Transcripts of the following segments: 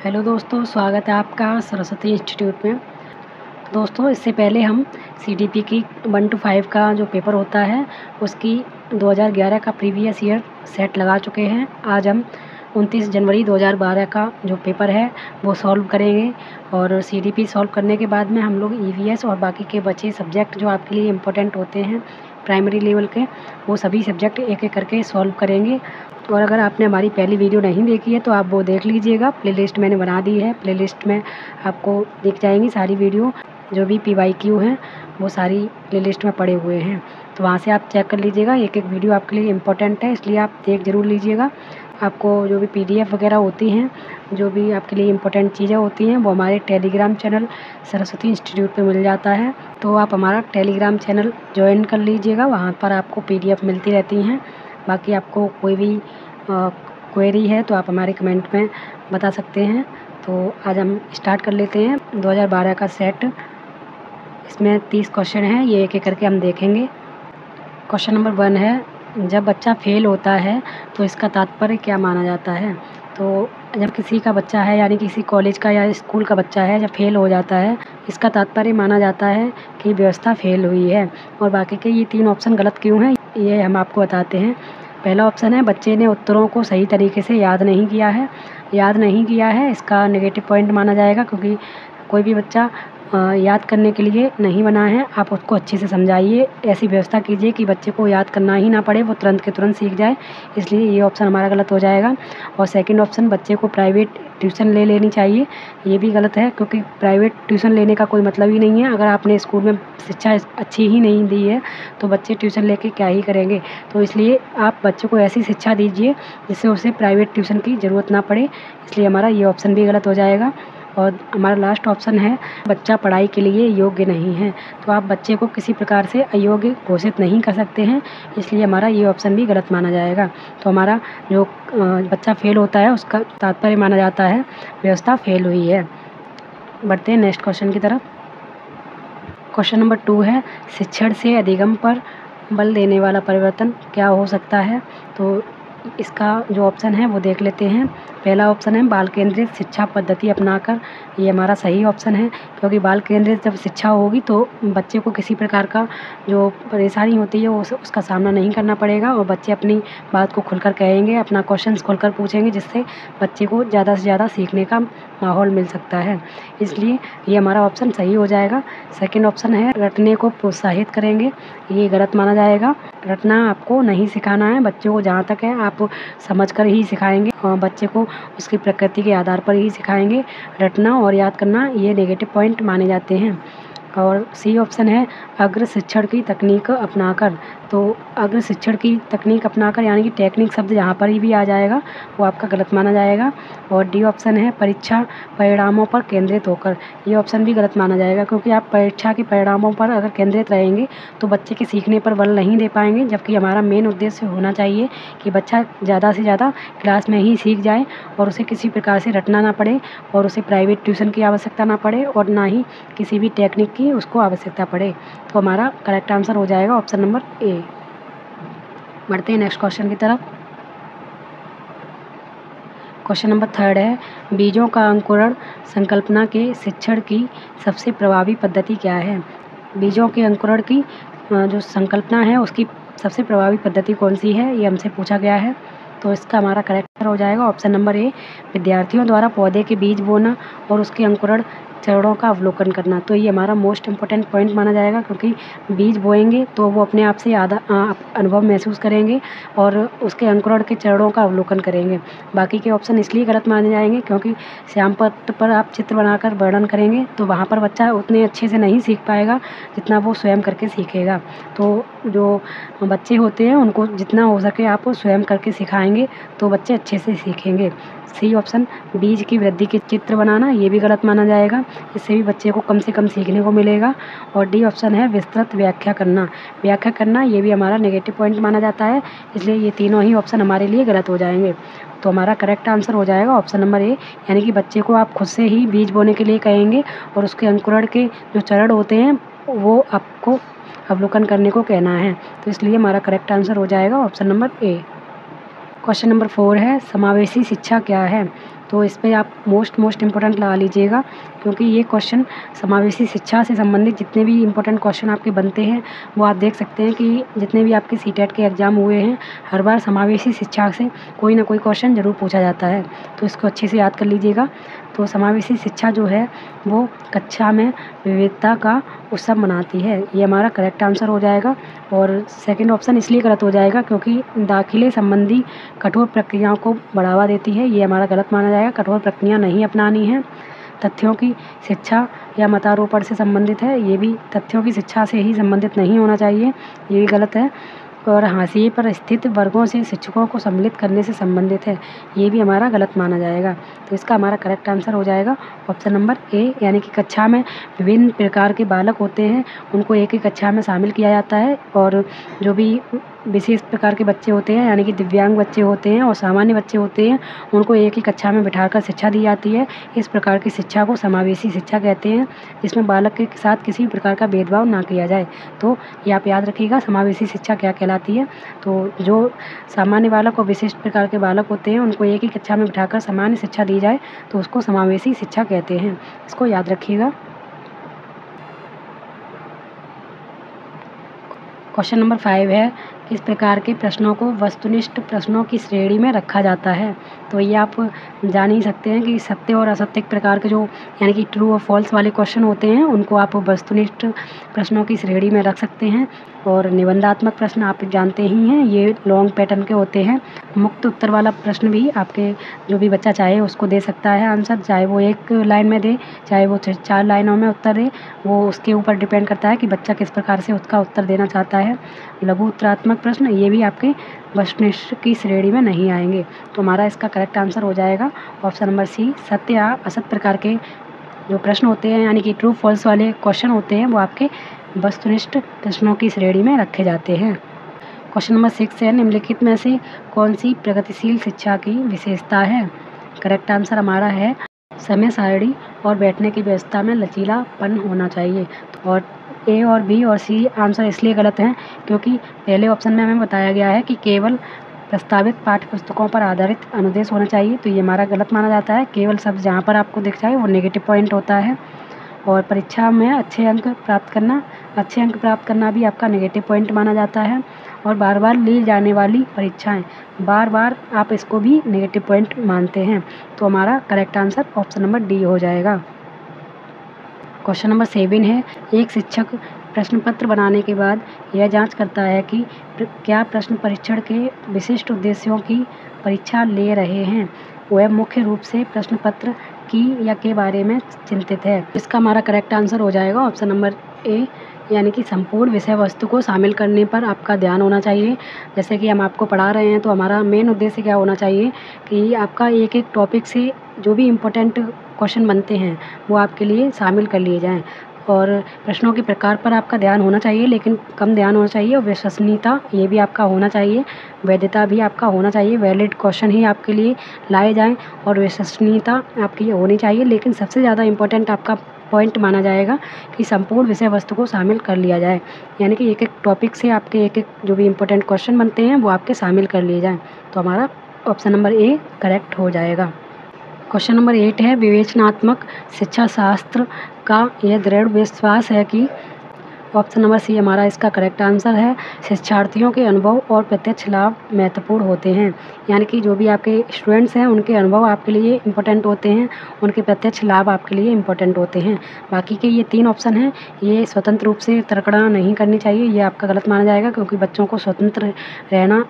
Hello दोस्तों, स्वागत है आपका सरस्वती इंस्टीट्यूट में। दोस्तों, इससे पहले हम सीडीपी की 1 to 5 का जो पेपर होता है उसकी 2011 का प्रीवियस ईयर सेट लगा चुके हैं। आज हम 29 जनवरी 2012 का जो पेपर है वो सॉल्व करेंगे और सीडीपी सॉल्व करने के बाद में हम लोग ईवीएस और बाकी के बचे सब्जेक्ट जो आपके लिए इम्पोर्टेंट होते हैं प्राइमरी लेवल के, वो सभी सब्जेक्ट एक एक करके सॉल्व करेंगे। और अगर आपने हमारी पहली वीडियो नहीं देखी है तो आप वो देख लीजिएगा। प्लेलिस्ट मैंने बना दी है, प्लेलिस्ट में आपको दिख जाएंगी सारी वीडियो। जो भी PYQ हैं वो सारी प्लेलिस्ट में पड़े हुए हैं, तो वहाँ से आप चेक कर लीजिएगा। एक एक वीडियो आपके लिए इम्पोर्टेंट है, इसलिए आप देख ज़रूर लीजिएगा। आपको जो भी PDF वगैरह होती हैं, जो भी आपके लिए इम्पोर्टेंट चीज़ें होती हैं, वो हमारे टेलीग्राम चैनल सरस्वती इंस्टीट्यूट पे मिल जाता है। तो आप हमारा टेलीग्राम चैनल ज्वाइन कर लीजिएगा, वहाँ पर आपको PDF मिलती रहती हैं। बाकी आपको कोई भी क्वेरी है तो आप हमारे कमेंट में बता सकते हैं। तो आज हम स्टार्ट कर लेते हैं 2012 का सेट। इसमें 30 क्वेश्चन हैं, ये एक एक करके हम देखेंगे। क्वेश्चन नंबर 1 है, जब बच्चा फेल होता है तो इसका तात्पर्य क्या माना जाता है। तो जब किसी का बच्चा है, यानी किसी कॉलेज का या स्कूल का बच्चा है, जब फेल हो जाता है, इसका तात्पर्य माना जाता है कि व्यवस्था फेल हुई है। और बाकी के ये 3 ऑप्शन गलत क्यों हैं ये हम आपको बताते हैं। पहला ऑप्शन है, बच्चे ने उत्तरों को सही तरीके से याद नहीं किया है। याद नहीं किया है इसका नेगेटिव पॉइंट माना जाएगा, क्योंकि कोई भी बच्चा याद करने के लिए नहीं बना है। आप उसको अच्छे से समझाइए, ऐसी व्यवस्था कीजिए कि बच्चे को याद करना ही ना पड़े, वो तुरंत के तुरंत सीख जाए। इसलिए ये ऑप्शन हमारा गलत हो जाएगा। और सेकंड ऑप्शन, बच्चे को प्राइवेट ट्यूशन ले लेनी चाहिए, ये भी गलत है, क्योंकि प्राइवेट ट्यूशन लेने का कोई मतलब ही नहीं है। अगर आपने स्कूल में शिक्षा अच्छी ही नहीं दी है तो बच्चे ट्यूशन लेके क्या ही करेंगे। तो इसलिए आप बच्चे को ऐसी शिक्षा दीजिए जिससे उसे प्राइवेट ट्यूशन की ज़रूरत ना पड़े। इसलिए हमारा ये ऑप्शन भी गलत हो जाएगा। और हमारा लास्ट ऑप्शन है, बच्चा पढ़ाई के लिए योग्य नहीं है। तो आप बच्चे को किसी प्रकार से अयोग्य घोषित नहीं कर सकते हैं, इसलिए हमारा ये ऑप्शन भी गलत माना जाएगा। तो हमारा जो बच्चा फेल होता है उसका तात्पर्य माना जाता है व्यवस्था फेल हुई है। बढ़ते हैं नेक्स्ट क्वेश्चन की तरफ। क्वेश्चन नंबर 2 है, शिक्षण से अधिगम पर बल देने वाला परिवर्तन क्या हो सकता है। तो इसका जो ऑप्शन है वो देख लेते हैं। पहला ऑप्शन है, बाल केंद्रित शिक्षा पद्धति अपनाकर। ये हमारा सही ऑप्शन है, क्योंकि बाल केंद्रित जब शिक्षा होगी तो बच्चे को किसी प्रकार का जो परेशानी होती है उसका सामना नहीं करना पड़ेगा और बच्चे अपनी बात को खुलकर कहेंगे, अपना क्वेश्चंस खुलकर पूछेंगे, जिससे बच्चे को ज़्यादा से ज़्यादा सीखने का माहौल मिल सकता है। इसलिए ये हमारा ऑप्शन सही हो जाएगा। सेकंड ऑप्शन है, रटने को प्रोत्साहित करेंगे। ये गलत माना जाएगा। रटना आपको नहीं सिखाना है, बच्चे को जहाँ तक है आप समझ कर ही सिखाएंगे और बच्चे को उसकी प्रकृति के आधार पर ही सिखाएंगे। रटना और याद करना ये नेगेटिव पॉइंट माने जाते हैं। और सी ऑप्शन है, अग्र शिक्षण की तकनीक अपनाकर। तो अग्र शिक्षण की तकनीक अपनाकर यानी कि टेक्निक शब्द यहाँ पर ही भी आ जाएगा, वो आपका गलत माना जाएगा। और डी ऑप्शन है, परीक्षा परिणामों पर केंद्रित होकर। ये ऑप्शन भी गलत माना जाएगा, क्योंकि आप परीक्षा के परिणामों पर अगर केंद्रित रहेंगे तो बच्चे के सीखने पर बल नहीं दे पाएंगे। जबकि हमारा मेन उद्देश्य होना चाहिए कि बच्चा ज़्यादा से ज़्यादा क्लास में ही सीख जाए और उसे किसी प्रकार से रटना ना पड़े और उसे प्राइवेट ट्यूशन की आवश्यकता ना पड़े और ना ही किसी भी टेक्निक की उसको आवश्यकता पड़े। तो हमारा करेक्ट आंसर हो जाएगा ऑप्शन नंबर ए। बढ़ते हैं नेक्स्ट क्वेश्चन की तरफ। क्वेश्चन नंबर 3 है, बीजों का अंकुरण संकल्पना के शिक्षण की सबसे प्रभावी पद्धति क्या है। बीजों के अंकुरण की जो संकल्पना है उसकी सबसे प्रभावी पद्धति कौन सी है, ये हमसे पूछा गया है। तो इसका हमारा करेक्ट हो जाएगा ऑप्शन नंबर ए, विद्यार्थियों द्वारा पौधे के बीज बोना और उसके अंकुरण चरणों का अवलोकन करना। तो ये हमारा मोस्ट इम्पोर्टेंट पॉइंट माना जाएगा, क्योंकि बीज बोएंगे तो वो अपने आप से आधा अनुभव महसूस करेंगे और उसके अंकुरण के चरणों का अवलोकन करेंगे। बाकी के ऑप्शन इसलिए गलत माने जाएंगे क्योंकि श्यामपट्ट पर आप चित्र बनाकर वर्णन करेंगे तो वहाँ पर बच्चा उतने अच्छे से नहीं सीख पाएगा जितना वो स्वयं करके सीखेगा। तो जो बच्चे होते हैं उनको जितना हो सके आप स्वयं करके सिखाएंगे तो बच्चे अच्छे से सीखेंगे। सी ऑप्शन, बीज की वृद्धि के चित्र बनाना, ये भी गलत माना जाएगा, इससे भी बच्चे को कम से कम सीखने को मिलेगा। और डी ऑप्शन है, विस्तृत व्याख्या करना। व्याख्या करना ये भी हमारा नेगेटिव पॉइंट माना जाता है, इसलिए ये तीनों ही ऑप्शन हमारे लिए गलत हो जाएंगे। तो हमारा करेक्ट आंसर हो जाएगा ऑप्शन नंबर ए, यानी कि बच्चे को आप खुद से ही बीज बोने के लिए कहेंगे और उसके अंकुरण के जो चरण होते हैं वो आपको अवलोकन करने को कहना है। तो इसलिए हमारा करेक्ट आंसर हो जाएगा option number A. Question number 4 है, समावेशी शिक्षा क्या है। तो इस पे आप मोस्ट इम्पोर्टेंट लगा लीजिएगा, क्योंकि ये क्वेश्चन समावेशी शिक्षा से संबंधित जितने भी इम्पोर्टेंट क्वेश्चन आपके बनते हैं वो आप देख सकते हैं कि जितने भी आपके सीटेट के एग्ज़ाम हुए हैं हर बार समावेशी शिक्षा से कोई ना कोई क्वेश्चन ज़रूर पूछा जाता है, तो इसको अच्छे से याद कर लीजिएगा। तो समावेशी शिक्षा जो है वो कक्षा में विविधता का उत्सव मनाती है, ये हमारा करेक्ट आंसर हो जाएगा। और सेकंड ऑप्शन इसलिए गलत हो जाएगा क्योंकि दाखिले संबंधी कठोर प्रक्रियाओं को बढ़ावा देती है, ये हमारा गलत माना जाएगा। कठोर प्रक्रिया नहीं अपनानी है। तथ्यों की शिक्षा या मतारोपण से संबंधित है, ये भी तथ्यों की शिक्षा से ही संबंधित नहीं होना चाहिए, ये भी गलत है। और हाशिए पर स्थित वर्गों से शिक्षकों को सम्मिलित करने से संबंधित है, ये भी हमारा गलत माना जाएगा। तो इसका हमारा करेक्ट आंसर हो जाएगा ऑप्शन नंबर ए, यानी कि कक्षा में विभिन्न प्रकार के बालक होते हैं उनको एक ही कक्षा में शामिल किया जाता है, और जो भी विशेष प्रकार के बच्चे होते हैं यानी कि दिव्यांग बच्चे होते हैं और सामान्य बच्चे होते हैं उनको एक ही कक्षा में बिठाकर शिक्षा दी जाती है। इस प्रकार की शिक्षा को समावेशी शिक्षा कहते हैं, जिसमें बालक के साथ किसी प्रकार का भेदभाव ना किया जाए। तो ये आप याद रखिएगा समावेशी शिक्षा क्या कहलाती है। तो जो सामान्य बालक और विशिष्ट प्रकार के बालक होते हैं उनको एक ही कक्षा में बिठाकर सामान्य शिक्षा दी जाए तो उसको समावेशी शिक्षा कहते हैं, इसको याद रखिएगा। क्वेश्चन नंबर 5 है, किस प्रकार के प्रश्नों को वस्तुनिष्ठ प्रश्नों की श्रेणी में रखा जाता है। तो ये आप जान ही सकते हैं कि सत्य और असत्य प्रकार के जो यानी कि ट्रू और फॉल्स वाले क्वेश्चन होते हैं उनको आप वस्तुनिष्ठ प्रश्नों की श्रेणी में रख सकते हैं। और निबंधात्मक प्रश्न आप जानते ही हैं, ये लॉन्ग पैटर्न के होते हैं। मुक्त उत्तर वाला प्रश्न भी आपके जो भी बच्चा चाहे उसको दे सकता है आंसर, चाहे वो 1 लाइन में दे चाहे वो 4 लाइनों में उत्तर दे, वो उसके ऊपर डिपेंड करता है कि बच्चा किस प्रकार से उसका उत्तर देना चाहता है। लघु उत्तरात्मक प्रश्न ये भी आपके वस्तुनिष्ठ की श्रेणी में नहीं आएंगे, तो हमारा इसका करेक्ट आंसर हो जाएगा ऑप्शन नंबर सी। सत्य या असत्य प्रकार के जो प्रश्न होते हैं यानी कि ट्रू फॉल्स वाले क्वेश्चन होते हैं वो आपके वस्तुनिष्ठ प्रश्नों की श्रेणी में रखे जाते हैं। क्वेश्चन नंबर 6 है, निम्नलिखित में से कौन सी प्रगतिशील शिक्षा की विशेषता है। करेक्ट आंसर हमारा है समय सारणी और बैठने की व्यवस्था में लचीलापन होना चाहिए। और ए और बी और सी आंसर इसलिए गलत हैं क्योंकि पहले ऑप्शन में हमें बताया गया है कि केवल प्रस्तावित पाठ्य पुस्तकों पर आधारित अनुदेश होना चाहिए, तो ये हमारा गलत माना जाता है। केवल शब्द जहाँ पर आपको दिख जाए वो नेगेटिव पॉइंट होता है। और परीक्षा में अच्छे अंक प्राप्त करना भी आपका नेगेटिव पॉइंट माना जाता है। और बार बार ली जाने वाली परीक्षाएं बार बार आप इसको भी नेगेटिव पॉइंट मानते हैं, तो हमारा correct answer option number D हो जाएगा। क्वेश्चन नंबर 7 है, एक शिक्षक प्रश्न पत्र बनाने के बाद यह जांच करता है कि क्या प्रश्न परीक्षण के विशिष्ट उद्देश्यों की परीक्षा ले रहे हैं, वह मुख्य रूप से प्रश्न पत्र की या के बारे में चिंतित है। इसका हमारा करेक्ट आंसर हो जाएगा ऑप्शन नंबर ए, यानी कि संपूर्ण विषय वस्तु को शामिल करने पर आपका ध्यान होना चाहिए। जैसे कि हम आपको पढ़ा रहे हैं तो हमारा मेन उद्देश्य क्या होना चाहिए कि आपका एक एक टॉपिक से जो भी इम्पोर्टेंट क्वेश्चन बनते हैं वो आपके लिए शामिल कर लिए जाएं। और प्रश्नों के प्रकार पर आपका ध्यान होना चाहिए लेकिन कम ध्यान होना चाहिए। और विश्वसनीयता ये भी आपका होना चाहिए, वैधता भी आपका होना चाहिए। वैलिड क्वेश्चन ही आपके लिए लाए जाएं और विश्वसनीयता आपकी होनी चाहिए। लेकिन सबसे ज़्यादा इम्पोर्टेंट आपका पॉइंट माना जाएगा कि संपूर्ण विषय वस्तु को शामिल कर लिया जाए, यानी कि एक एक टॉपिक से आपके एक एक जो भी इम्पोर्टेंट क्वेश्चन बनते हैं वो आपके शामिल कर लिए जाएं। तो हमारा ऑप्शन नंबर ए करेक्ट हो जाएगा। क्वेश्चन नंबर 8 है, विवेचनात्मक शिक्षा शास्त्र का यह दृढ़ विश्वास है कि ऑप्शन नंबर सी हमारा इसका करेक्ट आंसर है, शिक्षार्थियों के अनुभव और प्रत्यक्ष लाभ महत्वपूर्ण होते हैं। यानी कि जो भी आपके स्टूडेंट्स हैं उनके अनुभव आपके लिए इम्पोर्टेंट होते हैं, उनके प्रत्यक्ष लाभ आपके लिए इम्पोर्टेंट होते हैं। बाकी के ये 3 ऑप्शन हैं, ये स्वतंत्र रूप से तर्कना नहीं करनी चाहिए, ये आपका गलत माना जाएगा क्योंकि बच्चों को स्वतंत्र रहना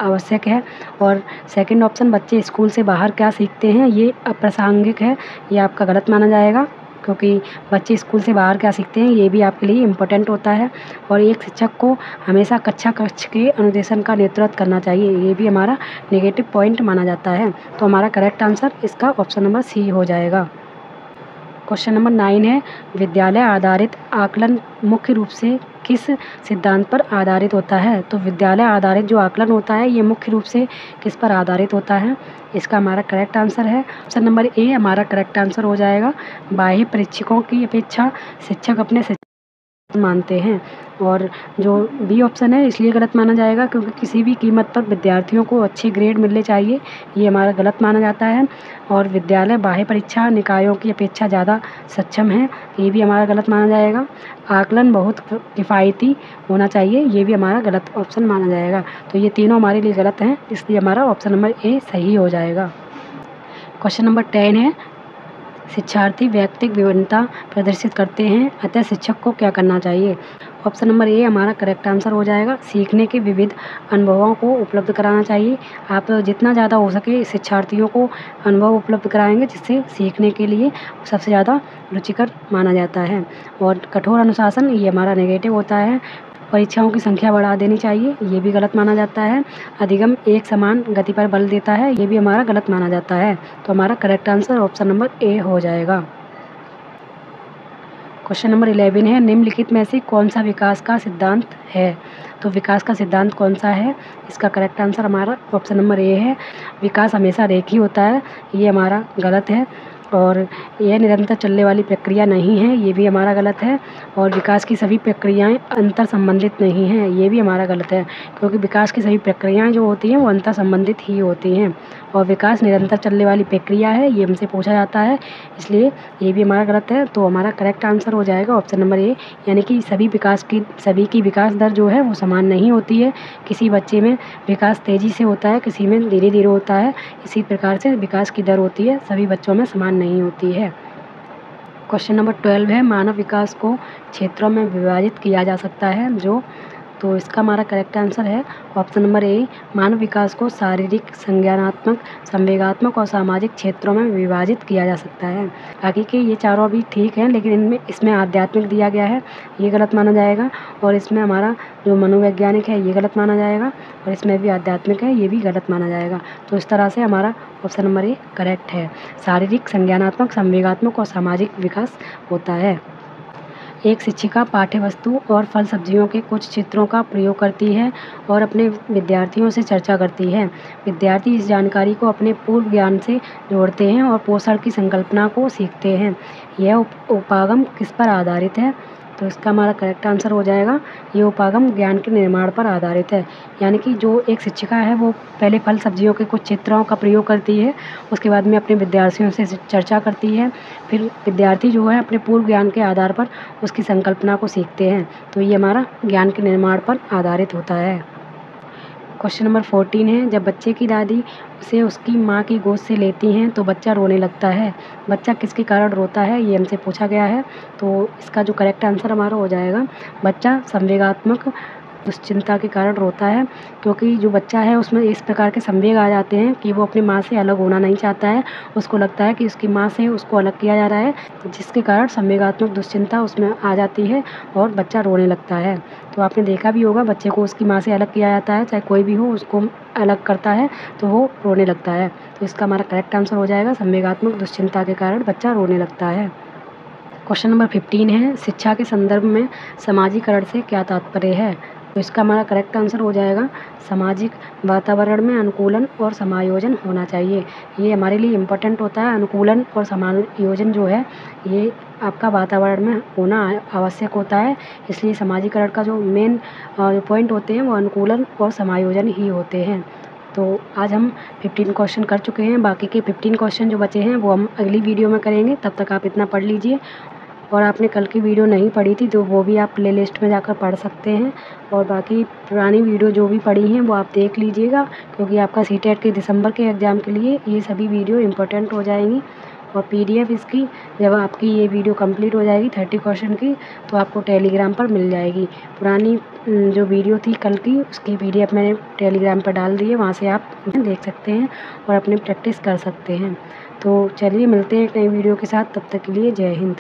आवश्यक है। और सेकंड ऑप्शन बच्चे स्कूल से बाहर क्या सीखते हैं ये अप्रासंगिक है, ये आपका गलत माना जाएगा क्योंकि बच्चे स्कूल से बाहर क्या सीखते हैं ये भी आपके लिए इम्पोर्टेंट होता है। और एक शिक्षक को हमेशा कक्ष के अनुदेशन का नेतृत्व करना चाहिए, ये भी हमारा नेगेटिव पॉइंट माना जाता है। तो हमारा करेक्ट आंसर इसका ऑप्शन नंबर सी हो जाएगा। क्वेश्चन नंबर 9 है, विद्यालय आधारित आकलन मुख्य रूप से किस सिद्धांत पर आधारित होता है। तो विद्यालय आधारित जो आकलन होता है ये मुख्य रूप से किस पर आधारित होता है, इसका हमारा करेक्ट आंसर है ऑप्शन नंबर ए हमारा करेक्ट आंसर हो जाएगा। बाह्य परीक्षकों की अपेक्षा शिक्षक अपने मानते हैं। और जो बी ऑप्शन है इसलिए गलत माना जाएगा क्योंकि किसी भी कीमत पर विद्यार्थियों को अच्छे ग्रेड मिलने चाहिए, ये हमारा गलत माना जाता है। और विद्यालय बाह्य परीक्षा निकायों की अपेक्षा ज़्यादा सक्षम है, ये भी हमारा गलत माना जाएगा। आकलन बहुत किफ़ायती होना चाहिए, ये भी हमारा गलत ऑप्शन माना जाएगा। तो ये तीनों हमारे लिए गलत हैं, इसलिए हमारा ऑप्शन नंबर ए सही हो जाएगा। क्वेश्चन नंबर 10 है, शिक्षार्थी व्यक्तिगत विभिन्नता प्रदर्शित करते हैं, अतः शिक्षक को क्या करना चाहिए। ऑप्शन नंबर ए हमारा करेक्ट आंसर हो जाएगा। सीखने के विविध अनुभवों को उपलब्ध कराना चाहिए। आप जितना ज़्यादा हो सके शिक्षार्थियों को अनुभव उपलब्ध कराएंगे, जिससे सीखने के लिए सबसे ज़्यादा रुचिकर माना जाता है। और कठोर अनुशासन, ये हमारा नेगेटिव होता है। परीक्षाओं की संख्या बढ़ा देनी चाहिए, ये भी गलत माना जाता है। अधिगम एक समान गति पर बल देता है, ये भी हमारा गलत माना जाता है। तो हमारा correct answer option number A हो जाएगा। क्वेश्चन नंबर 11 है, निम्नलिखित में से कौन सा विकास का सिद्धांत है। तो विकास का सिद्धांत कौन सा है, इसका करेक्ट आंसर हमारा ऑप्शन नंबर ए है। विकास हमेशा रेखीय होता है, ये हमारा गलत है। और यह निरंतर चलने वाली प्रक्रिया नहीं है, ये भी हमारा गलत है। और विकास की सभी प्रक्रियाएं अंतर संबंधित नहीं हैं, ये भी हमारा गलत है, क्योंकि विकास की सभी प्रक्रियाएं जो होती हैं वो अंतर संबंधित ही होती हैं। और विकास निरंतर चलने वाली प्रक्रिया है, ये हमसे पूछा जाता है, इसलिए ये भी हमारा गलत है। तो हमारा करेक्ट आंसर हो जाएगा ऑप्शन नंबर ए, यानी कि सभी की विकास दर जो है वो समान नहीं होती है। किसी बच्चे में विकास तेज़ी से होता है, किसी में धीरे धीरे होता है। इसी प्रकार से विकास की दर होती है, सभी बच्चों में समान नहीं होती है। क्वेश्चन नंबर 12 है, मानव विकास को क्षेत्रों में विभाजित किया जा सकता है जो। तो इसका हमारा करेक्ट आंसर है ऑप्शन नंबर ए, मानव विकास को शारीरिक, संज्ञानात्मक, संवेगात्मक और सामाजिक क्षेत्रों में विभाजित किया जा सकता है। बाकी के ये चारों भी ठीक हैं, लेकिन इसमें आध्यात्मिक दिया गया है, ये गलत माना जाएगा। और इसमें हमारा जो मनोवैज्ञानिक है ये गलत माना जाएगा, और इसमें भी आध्यात्मिक है, ये भी गलत माना जाएगा। तो इस तरह से हमारा ऑप्शन नंबर ए करेक्ट है। शारीरिक, संज्ञानात्मक, संवेगात्मक और सामाजिक विकास होता है। एक शिक्षिका पाठ्यवस्तु और फल सब्जियों के कुछ चित्रों का प्रयोग करती है और अपने विद्यार्थियों से चर्चा करती है। विद्यार्थी इस जानकारी को अपने पूर्व ज्ञान से जोड़ते हैं और पोषण की संकल्पना को सीखते हैं। यह उपागम किस पर आधारित है। तो इसका हमारा करेक्ट आंसर हो जाएगा, ये उपागम ज्ञान के निर्माण पर आधारित है। यानी कि जो एक शिक्षिका है वो पहले फल सब्जियों के कुछ चित्रों का प्रयोग करती है, उसके बाद में अपने विद्यार्थियों से चर्चा करती है, फिर विद्यार्थी जो है अपने पूर्व ज्ञान के आधार पर उसकी संकल्पना को सीखते हैं। तो ये हमारा ज्ञान के निर्माण पर आधारित होता है। क्वेश्चन नंबर 14 है, जब बच्चे की दादी उसे उसकी माँ की गोद से लेती हैं तो बच्चा रोने लगता है। बच्चा किसके कारण रोता है, ये हमसे पूछा गया है। तो इसका जो करेक्ट आंसर हमारा हो जाएगा, बच्चा संवेगात्मक दुश्चिंता के कारण रोता है, क्योंकि जो बच्चा है उसमें इस प्रकार के संवेग आ जाते हैं कि वो अपनी माँ से अलग होना नहीं चाहता है। उसको लगता है कि उसकी माँ से उसको अलग किया जा रहा है, जिसके कारण संवेगात्मक दुश्चिंता उसमें आ जाती है और बच्चा रोने लगता है। तो आपने देखा भी होगा, बच्चे को उसकी माँ से अलग किया जाता है, चाहे कोई भी हो उसको अलग करता है तो वो रोने लगता है। तो इसका हमारा करेक्ट आंसर हो जाएगा, संवेगात्मक दुश्चिंता के कारण बच्चा रोने लगता है। क्वेश्चन नंबर 15 है, शिक्षा के संदर्भ में समाजीकरण से क्या तात्पर्य है। तो इसका हमारा करेक्ट आंसर हो जाएगा, सामाजिक वातावरण में अनुकूलन और समायोजन होना चाहिए। ये हमारे लिए इम्पोर्टेंट होता है। अनुकूलन और समायोजन जो है ये आपका वातावरण में होना आवश्यक होता है, इसलिए समाजीकरण का जो मेन पॉइंट होते हैं वो अनुकूलन और समायोजन ही होते हैं। तो आज हम 15 क्वेश्चन कर चुके हैं, बाकी के 15 क्वेश्चन जो बचे हैं वो हम अगली वीडियो में करेंगे। तब तक आप इतना पढ़ लीजिए, और आपने कल की वीडियो नहीं पढ़ी थी तो वो भी आप प्ले लिस्ट में जाकर पढ़ सकते हैं। और बाकी पुरानी वीडियो जो भी पढ़ी हैं वो आप देख लीजिएगा, क्योंकि आपका सीटेट के दिसंबर के एग्ज़ाम के लिए ये सभी वीडियो इम्पोर्टेंट हो जाएंगी। और पीडीएफ इसकी जब आपकी ये वीडियो कंप्लीट हो जाएगी 30 क्वेश्चन की, तो आपको टेलीग्राम पर मिल जाएगी। पुरानी जो वीडियो थी कल की, उसकी पीडीएफ मैंने टेलीग्राम पर डाल दी है, वहाँ से आप देख सकते हैं और अपनी प्रैक्टिस कर सकते हैं। तो चलिए मिलते हैं एक नई वीडियो के साथ, तब तक के लिए जय हिंद।